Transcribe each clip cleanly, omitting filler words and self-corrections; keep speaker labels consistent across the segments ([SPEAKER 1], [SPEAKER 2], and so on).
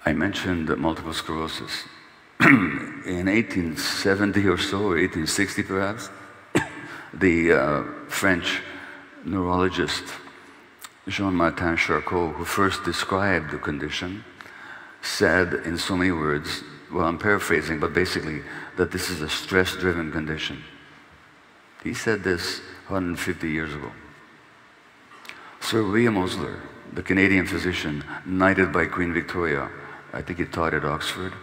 [SPEAKER 1] I mentioned multiple sclerosis. In 1870 or so, or 1860 perhaps, the French neurologist Gabor Maté, who first described the condition, said in so many words, well, I'm paraphrasing, but basically, that this is a stress-driven condition. He said this 150 years ago. Sir William Osler, the Canadian physician, knighted by Queen Victoria, I think he taught at Oxford.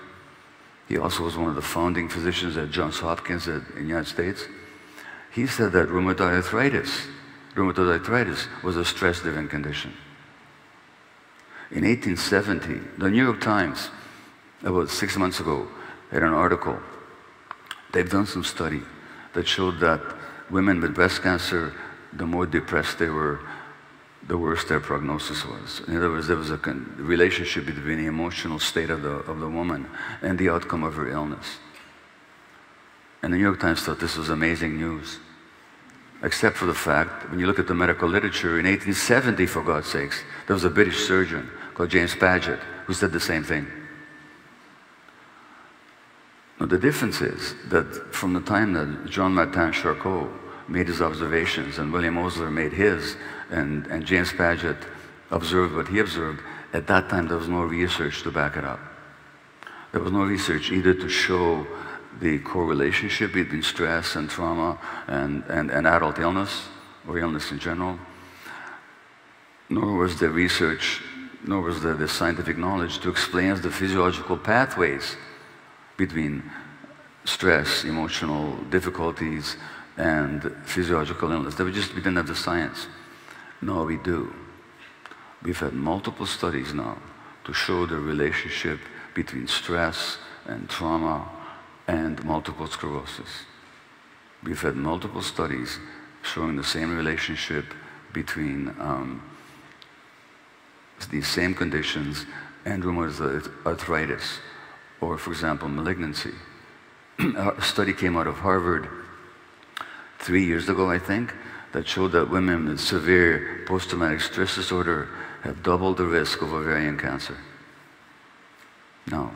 [SPEAKER 1] He also was one of the founding physicians at Johns Hopkins in the United States. He said that rheumatoid arthritis was a stress-driven condition. In 1870, the New York Times, about 6 months ago, had an article. They've done some study that showed that women with breast cancer, the more depressed they were, the worse their prognosis was. In other words, there was a relationship between the emotional state of the woman and the outcome of her illness. And the New York Times thought this was amazing news, except for the fact, when you look at the medical literature, in 1870, for God's sakes, there was a British surgeon called James Paget who said the same thing. Now, the difference is that from the time that Jean Martin Charcot made his observations and William Osler made his, and James Paget observed what he observed, at that time there was no research to back it up. There was no research either to show the correlationship between stress and trauma and adult illness, or illness in general, nor was there research, nor was there the scientific knowledge to explain the physiological pathways between stress, emotional difficulties, and physiological illness. We didn't have the science. No, we do. We've had multiple studies now to show the relationship between stress and trauma and multiple sclerosis. We've had multiple studies showing the same relationship between these same conditions and rheumatoid arthritis, or, for example, malignancy. A study came out of Harvard 3 years ago, I think, that showed that women with severe post-traumatic stress disorder have double the risk of ovarian cancer. Now,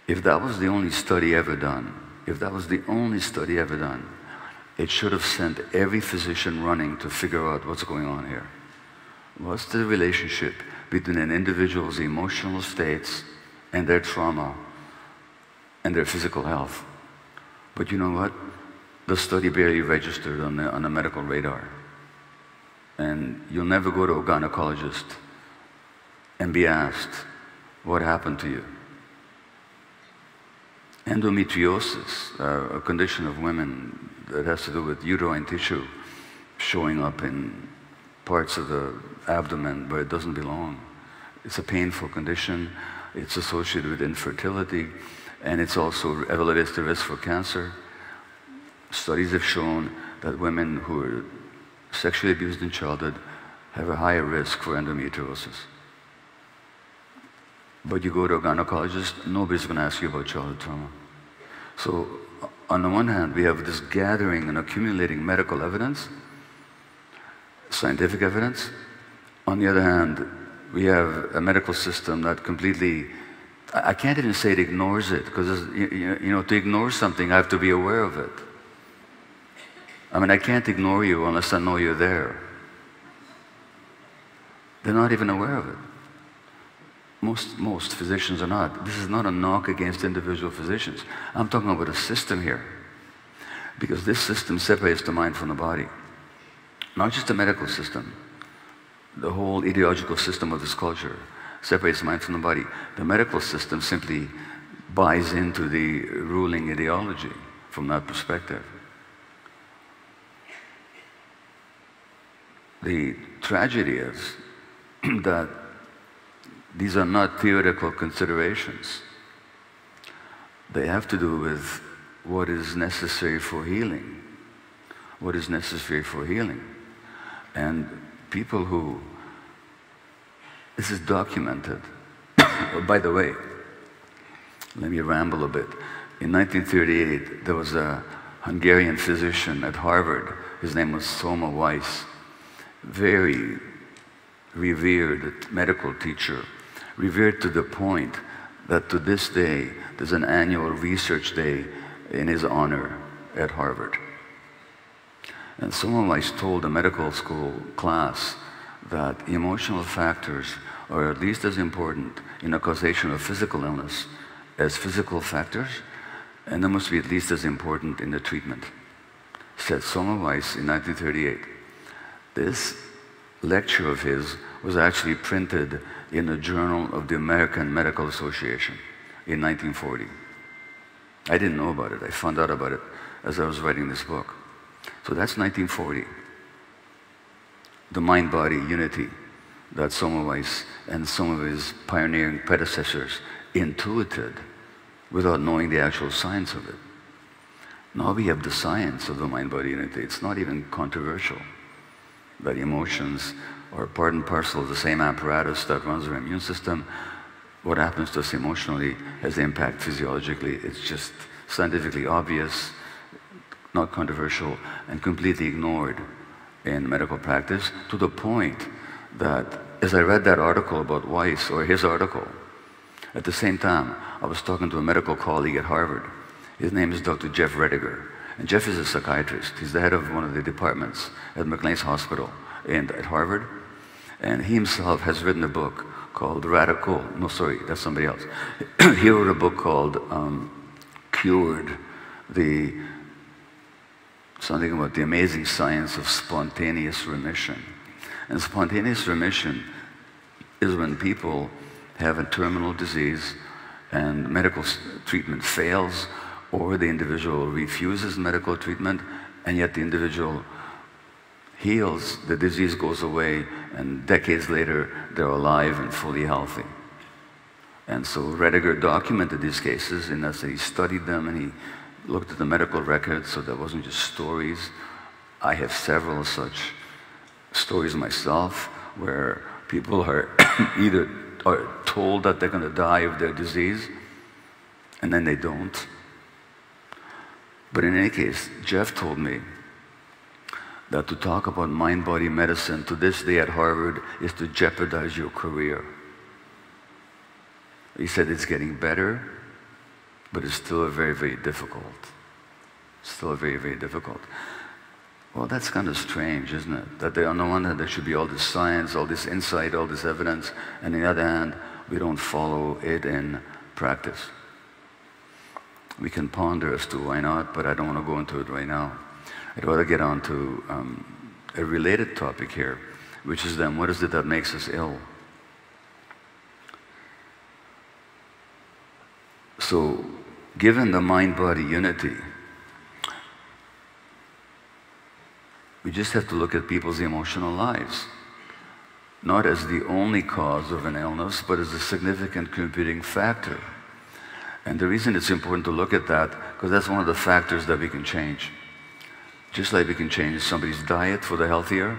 [SPEAKER 1] if that was the only study ever done, it should have sent every physician running to figure out what's going on here. What's the relationship between an individual's emotional states and their trauma and their physical health? But you know what? The study barely registered on the medical radar. And you'll never go to a gynecologist and be asked, what happened to you? Endometriosis, a condition of women that has to do with uterine tissue showing up in parts of the abdomen where it doesn't belong. It's a painful condition. It's associated with infertility, and it's also elevates the risk for cancer. Studies have shown that women who are sexually abused in childhood have a higher risk for endometriosis. But you go to a gynecologist, nobody's going to ask you about childhood trauma. So, on the one hand, we have this gathering and accumulating medical evidence, scientific evidence. On the other hand, we have a medical system that completely, I can't even say it ignores it, because you know, to ignore something, I have to be aware of it. I mean, I can't ignore you unless I know you're there. They're not even aware of it. Most physicians are not. This is not a knock against individual physicians. I'm talking about a system here. Because this system separates the mind from the body. Not just the medical system. The whole ideological system of this culture separates the mind from the body. The medical system simply buys into the ruling ideology from that perspective. The tragedy is that these are not theoretical considerations. They have to do with what is necessary for healing. What is necessary for healing. And people who, this is documented. Oh, by the way, let me ramble a bit. In 1938, there was a Hungarian physician at Harvard. His name was Soma Weiss. Very revered medical teacher, revered to the point that to this day, there's an annual research day in his honor at Harvard. And Semmelweis told a medical school class that emotional factors are at least as important in the causation of physical illness as physical factors, and they must be at least as important in the treatment, said Semmelweis in 1938. This lecture of his was actually printed in the Journal of the American Medical Association in 1940. I didn't know about it. I found out about it as I was writing this book. So that's 1940. The mind-body unity that Semmelweis and some of his pioneering predecessors intuited without knowing the actual science of it. Now we have the science of the mind-body unity. It's not even controversial that emotions are part and parcel of the same apparatus that runs our immune system. What happens to us emotionally has impact physiologically. It's just scientifically obvious, not controversial, and completely ignored in medical practice, to the point that as I read that article about Weiss, or his article, at the same time, I was talking to a medical colleague at Harvard. His name is Dr. Jeff Rediger. And Jeff is a psychiatrist. He's the head of one of the departments at McLean's Hospital at Harvard. And he himself has written a book called that's somebody else. He wrote a book called Cured, something about the amazing science of spontaneous remission. And spontaneous remission is when people have a terminal disease and medical treatment fails, or the individual refuses medical treatment, and yet the individual heals, the disease goes away, and decades later, they're alive and fully healthy. And so Rediger documented these cases in that he studied them and he looked at the medical records, so that wasn't just stories. I have several such stories myself where people are either are told that they're going to die of their disease, and then they don't. But in any case, Jeff told me that to talk about mind-body medicine to this day at Harvard is to jeopardize your career. He said it's getting better, but it's still very, very difficult. Still very, very difficult. Well, that's kind of strange, isn't it? That on the one hand, there should be all this science, all this insight, all this evidence, and on the other hand, we don't follow it in practice. We can ponder as to why not, but I don't want to go into it right now. I'd rather get on to a related topic here, which is then, what is it that makes us ill? So, given the mind-body unity, we just have to look at people's emotional lives, not as the only cause of an illness, but as a significant contributing factor. And the reason it's important to look at that, because that's one of the factors that we can change. Just like we can change somebody's diet for the healthier,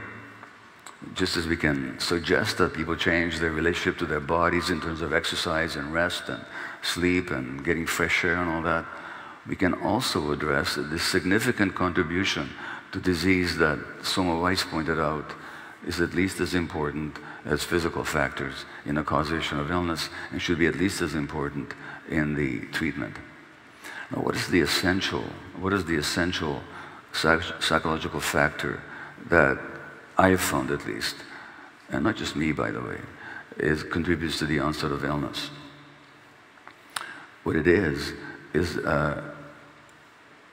[SPEAKER 1] just as we can suggest that people change their relationship to their bodies in terms of exercise and rest and sleep and getting fresh air and all that, we can also address this significant contribution to disease that Semmelweis pointed out is at least as important as physical factors in the causation of illness, and should be at least as important in the treatment. Now, what is the essential psychological factor that I have found, at least, and not just me, by the way, contributes to the onset of illness? What it is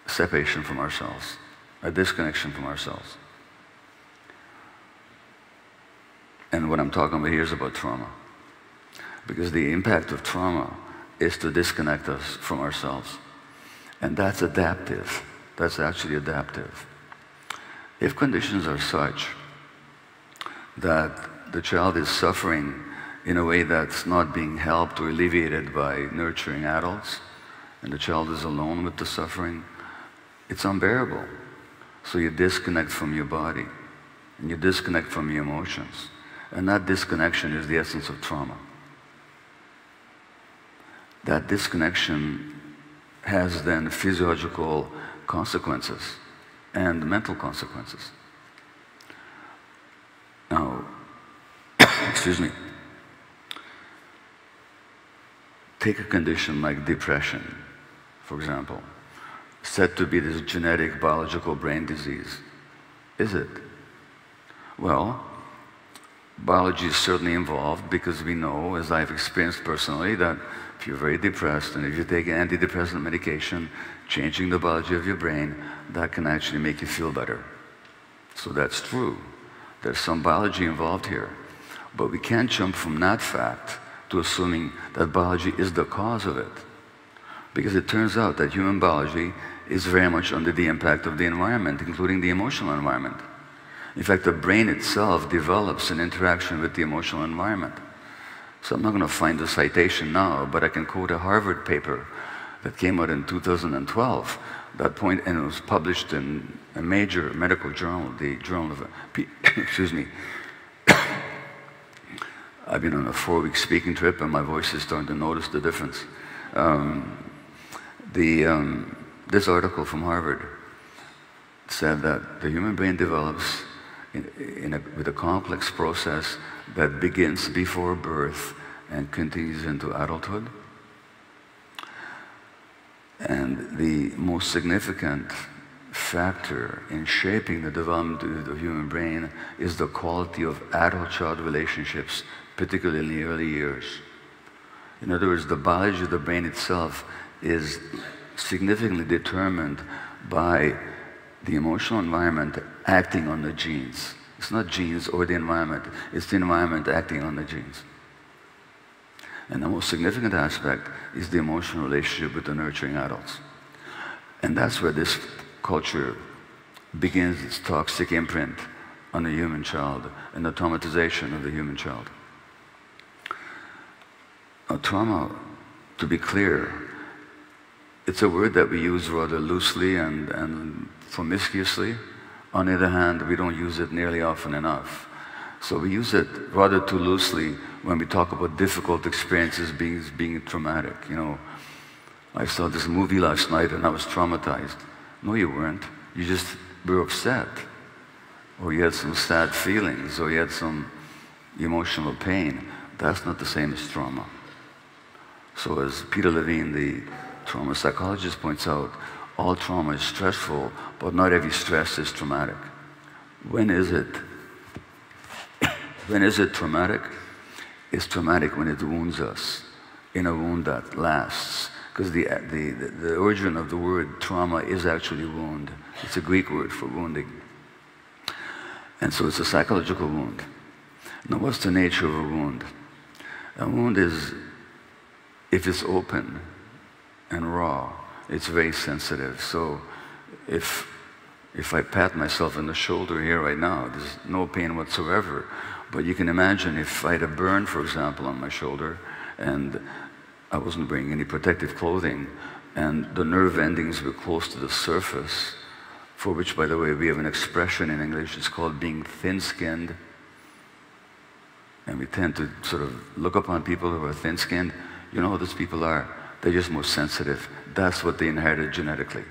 [SPEAKER 1] separation from ourselves, a disconnection from ourselves. And what I'm talking about here is about trauma. Because the impact of trauma is to disconnect us from ourselves. And that's adaptive. That's actually adaptive. If conditions are such that the child is suffering in a way that's not being helped or alleviated by nurturing adults, and the child is alone with the suffering, it's unbearable. So you disconnect from your body, and you disconnect from your emotions. And that disconnection is the essence of trauma. That disconnection has then physiological consequences and mental consequences. Now, excuse me. take a condition like depression, for example, said to be this genetic biological brain disease. Is it? Well, biology is certainly involved because we know, as I've experienced personally, that if you're very depressed and if you take antidepressant medication, changing the biology of your brain, that can actually make you feel better. So that's true. There's some biology involved here. But we can't jump from that fact to assuming that biology is the cause of it. Because it turns out that human biology is very much under the impact of the environment, including the emotional environment. In fact, the brain itself develops in interaction with the emotional environment. So I'm not going to find the citation now, but I can quote a Harvard paper that came out in 2012, and it was published in a major medical journal, the Journal of, excuse me. I've been on a 4-week speaking trip and my voice is starting to notice the difference. This article from Harvard said that the human brain develops with a complex process that begins before birth and continues into adulthood. And the most significant factor in shaping the development of the human brain is the quality of adult-child relationships, particularly in the early years. In other words, the biology of the brain itself is significantly determined by the emotional environment acting on the genes. It's not genes or the environment, it's the environment acting on the genes. And the most significant aspect is the emotional relationship with the nurturing adults. And that's where this culture begins its toxic imprint on the human child and the traumatization of the human child. Now, trauma, to be clear, it's a word that we use rather loosely and promiscuously. On the other hand, we don't use it nearly often enough. So we use it rather too loosely when we talk about difficult experiences being traumatic. You know, I saw this movie last night and I was traumatized. No, you weren't. You just were upset. Or you had some sad feelings, or you had some emotional pain. That's not the same as trauma. So as Peter Levine, the trauma psychologist, points out, all trauma is stressful, but not every stress is traumatic. When is it? When is it traumatic? It's traumatic when it wounds us in a wound that lasts. Because the origin of the word trauma is actually wound. It's a Greek word for wounding. And so it's a psychological wound. Now, what's the nature of a wound? A wound is, if it's open and raw, it's very sensitive. So if I pat myself on the shoulder here right now, there's no pain whatsoever. But you can imagine if I had a burn, for example, on my shoulder, and I wasn't wearing any protective clothing, and the nerve endings were close to the surface, for which, by the way, we have an expression in English, it's called being thin-skinned. And we tend to sort of look upon people who are thin-skinned. You know how those people are? They're just more sensitive. That's what they inherited genetically.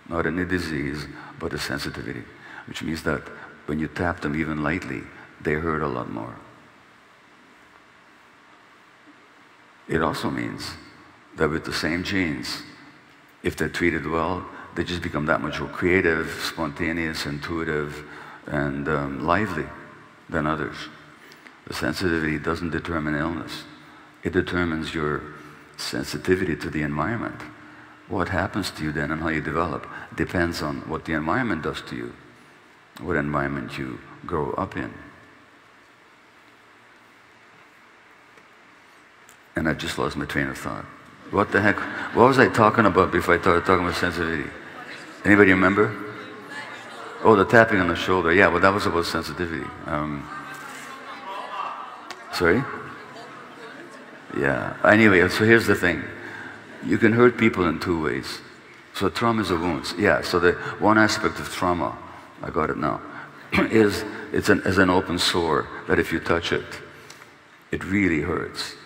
[SPEAKER 1] Not any disease, but a sensitivity. Which means that when you tap them even lightly, they hurt a lot more. It also means that with the same genes, if they're treated well, they just become that much more creative, spontaneous, intuitive, and lively than others. The sensitivity doesn't determine illness. It determines your sensitivity to the environment. What happens to you then and how you develop depends on what the environment does to you, what environment you grow up in. And I just lost my train of thought. What the heck? What was I talking about before I started talking about sensitivity? Anybody remember? Oh, the tapping on the shoulder. Yeah, well, that was about sensitivity. Sorry? Yeah. Anyway, so here's the thing. You can hurt people in two ways. So trauma is a wound. Yeah, so the one aspect of trauma, I got it now, is it's an open sore that if you touch it, it really hurts.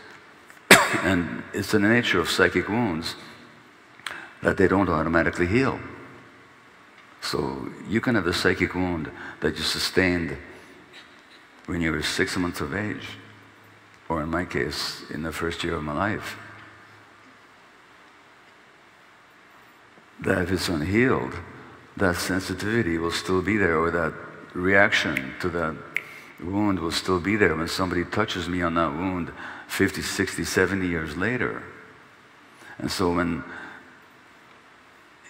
[SPEAKER 1] And it's in the nature of psychic wounds that they don't automatically heal. So you can have a psychic wound that you sustained when you were 6 months of age, or in my case, in the first year of my life. that if it's unhealed, that sensitivity will still be there, or that reaction to that wound will still be there when somebody touches me on that wound 50, 60, 70 years later. And so when,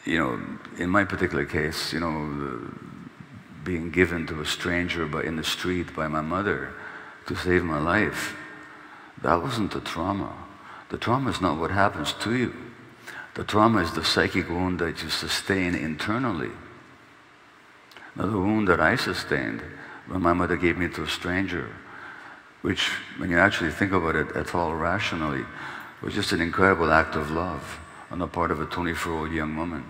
[SPEAKER 1] in my particular case, being given to a stranger in the street by my mother to save my life, that wasn't the trauma. The trauma is not what happens to you. The trauma is the psychic wound that you sustain internally. Now, the wound that I sustained when my mother gave me to a stranger, which, when you actually think about it at all rationally, was just an incredible act of love on the part of a 24-year-old young woman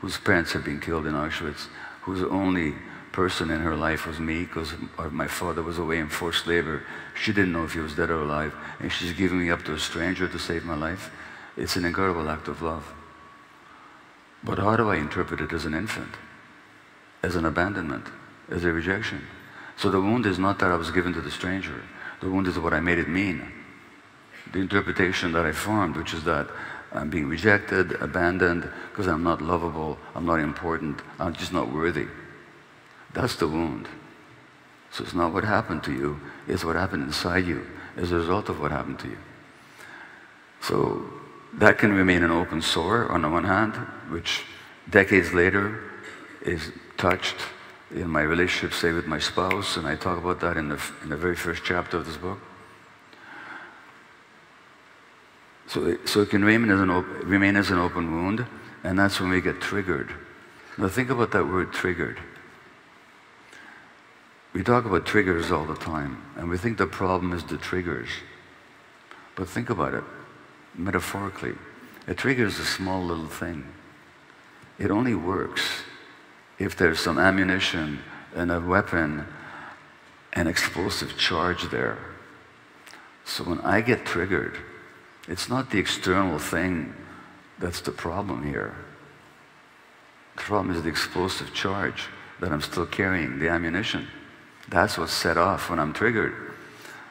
[SPEAKER 1] whose parents had been killed in Auschwitz, whose only person in her life was me, because my father was away in forced labor. She didn't know if he was dead or alive, and she's giving me up to a stranger to save my life. It's an incredible act of love. But how do I interpret it as an infant? As an abandonment, as a rejection. So the wound is not that I was given to the stranger. The wound is what I made it mean. The interpretation that I formed, which is that I'm being rejected, abandoned, because I'm not lovable, I'm not important, I'm just not worthy. That's the wound. So it's not what happened to you, it's what happened inside you as a result of what happened to you. So that can remain an open sore on the one hand, which decades later is touched in my relationship, say, with my spouse, and I talk about that in the very first chapter of this book. So it can remain as an open wound, and that's when we get triggered. Now think about that word, triggered. We talk about triggers all the time, and we think the problem is the triggers. But think about it, metaphorically. A trigger is a small little thing. It only works if there's some ammunition and a weapon and explosive charge there. So when I get triggered, it's not the external thing that's the problem here. The problem is the explosive charge that I'm still carrying, the ammunition. That's what's set off when I'm triggered.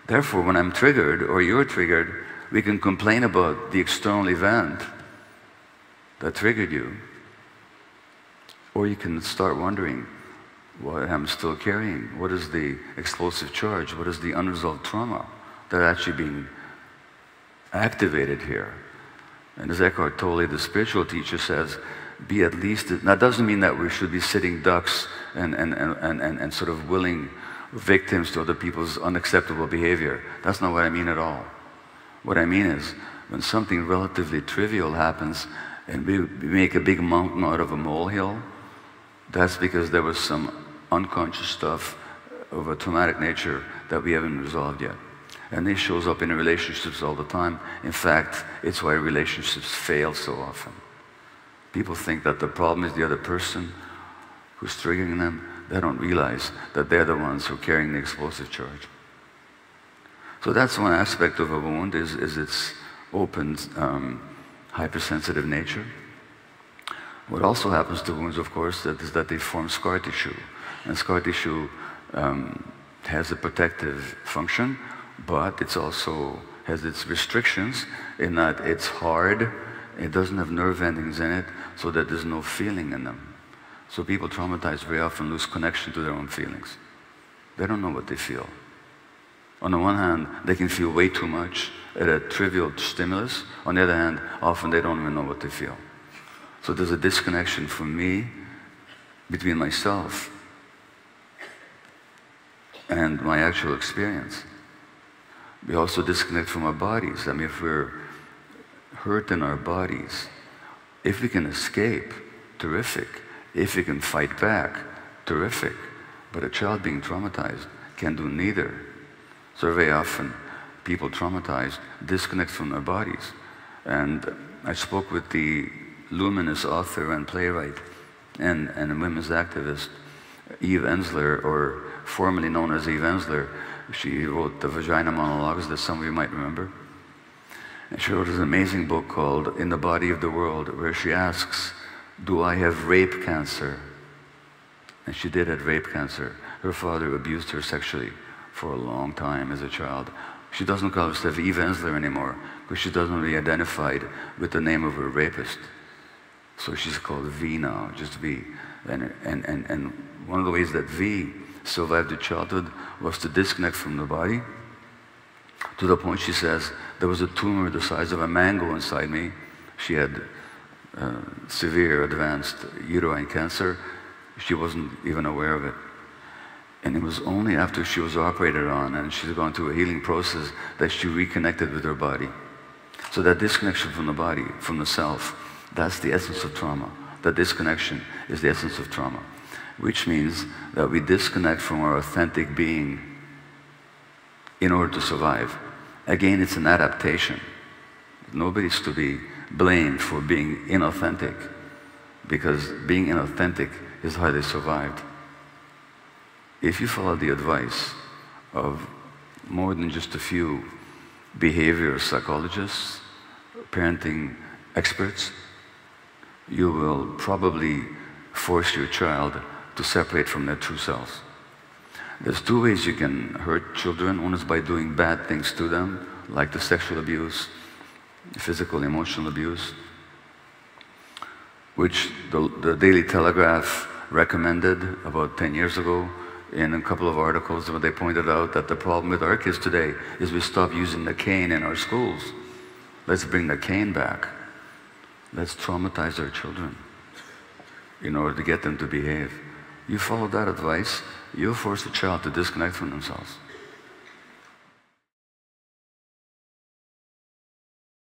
[SPEAKER 1] Therefore, when I'm triggered, or you're triggered, we can complain about the external event that triggered you. Or you can start wondering what I'm still carrying. What is the explosive charge? What is the unresolved trauma that's actually being activated here? And as Eckhart Tolle, the spiritual teacher, says, be at least, that doesn't mean that we should be sitting ducks and sort of willing victims to other people's unacceptable behavior. That's not what I mean at all. What I mean is, when something relatively trivial happens and we make a big mountain out of a molehill, that's because there was some unconscious stuff of a traumatic nature that we haven't resolved yet. And this shows up in relationships all the time. In fact, it's why relationships fail so often. People think that the problem is the other person who's triggering them. They don't realize that they're the ones who are carrying the explosive charge. So that's one aspect of a wound, is its open, hypersensitive nature. What also happens to wounds, of course, is that they form scar tissue. And scar tissue has a protective function, but it also has its restrictions in that it's hard, it doesn't have nerve endings in it, so that there's no feeling in them. So people traumatized very often lose connection to their own feelings. They don't know what they feel. On the one hand, they can feel way too much at a trivial stimulus. On the other hand, often they don't even know what they feel. So there's a disconnection for me between myself and my actual experience. We also disconnect from our bodies. I mean, if we're hurt in our bodies, if we can escape, terrific. If we can fight back, terrific. But a child being traumatized can do neither. So very often, people traumatized disconnect from their bodies. And I spoke with the luminous author and playwright and women's activist, Eve Ensler, or formerly known as Eve Ensler. She wrote the Vagina Monologues that some of you might remember. And she wrote this amazing book called In the Body of the World, where she asks, do I have rape cancer? And she did have rape cancer. Her father abused her sexually for a long time as a child. She doesn't call herself Eve Ensler anymore because she doesn't really identify with the name of her rapist. So she's called V now, just V. And one of the ways that V survived her childhood was to disconnect from the body, to the point, she says, there was a tumor the size of a mango inside me. She had severe advanced uterine cancer. She wasn't even aware of it. And it was only after she was operated on and she's gone through a healing process that she reconnected with her body. So that disconnection from the body, from the self, that's the essence of trauma. That disconnection is the essence of trauma, which means that we disconnect from our authentic being in order to survive. Again, it's an adaptation. Nobody's to be blamed for being inauthentic, because being inauthentic is how they survived. If you follow the advice of more than just a few behavior psychologists, parenting experts, you will probably force your child to separate from their true selves. There's two ways you can hurt children. One is by doing bad things to them, like the sexual abuse, physical, emotional abuse, which the Daily Telegraph recommended about 10 years ago in a couple of articles, where they pointed out that the problem with our kids today is we stop using the cane in our schools. Let's bring the cane back. Let's traumatize our children in order to get them to behave. You follow that advice, you'll force a child to disconnect from themselves.